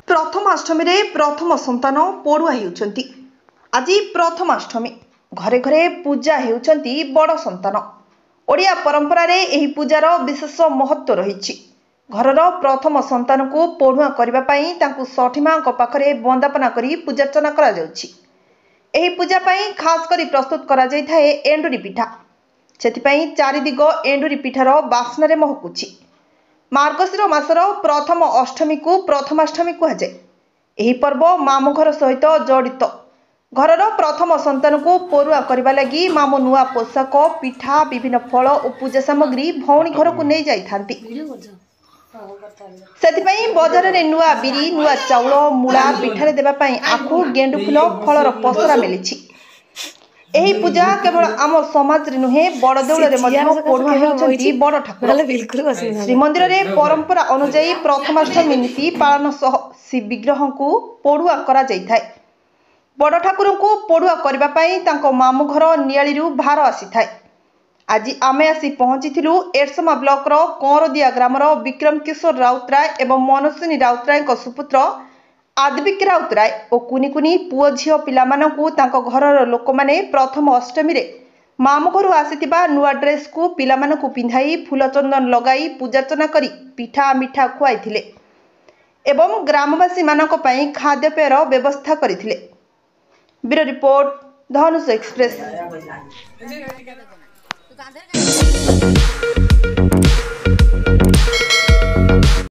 प्रथमाष्टमी रे प्रथम संतान पड़ुआ हेउचंती। आज प्रथमाष्टमी घरे घरे पूजा हेउचंती बड़ संतान। ओडिया परंपरा रे एही पूजार विशेष महत्व रहिछि। घरर प्रथम संतान को पड़ुआ करबा पई तांकु सठी मांक पाखरे वंदना करी पूजार्चना करा जाउछि। एही पूजा पई खास करी प्रस्तुत करा जाय थाए एंडुरी पिठा। सेति पई चारिदिग एंडुरी पिठार बास्ना रे महकुछि। मार्गशीर मासर प्रथम अष्टमी को प्रथमाष्टमी कहा जाए। एही पर्व मामु घर सहित जड़ित। घरर प्रथम संतान को पड़ुआ करबा लगी मामु नुआ पोशाक पिठा विभिन्न फल और पूजा सामग्री भौणी घर को नहीं जाई थांती। सेतिपई बजार रे नुआ बिरी नुआ चाउल मुड़ा पिठारे देबा पई आखु गेंडु फुल फलर पसरा मिलिछि। एही पूजा केवल आम समाज रे नुहे बड़देउल रे मध्य पड़ुआ हेउचंती बड़ ठाकुर। श्रीमंदिर रे परंपरा अनुसार प्रथमाष्टमी नीति पालन सह श्री विग्रह को पड़ुआ करा जाय थाए। बड़ ठाकुर को पड़ुआ करबा पई तांको मामु घर नियाळीरु भार आसी थाए। आज आमे आसी पहुंचीथिलु एरसमा ब्लॉक रो कोरदिया ग्रामर विक्रम किशोर राउतराय एवं मनस्विनी राउतराय को सुपुत्र आदविक राउतराय और कुनी कुनी पुओ झियो पिलामानकु तांको घरर लोक माने प्रथम अष्टमी रे मामु घरु आसीतिबा नुआ ड्रेस को पिलामानकु पिंधाई फूल चंदन लगाई पूजार्चना करी पिठा मिठा खुआइथिले एवं ग्रामवासी मानक पई खाद्यपेयर व्यवस्था करिथिले। ब्यूरो रिपोर्ट धनुष एक्सप्रेस।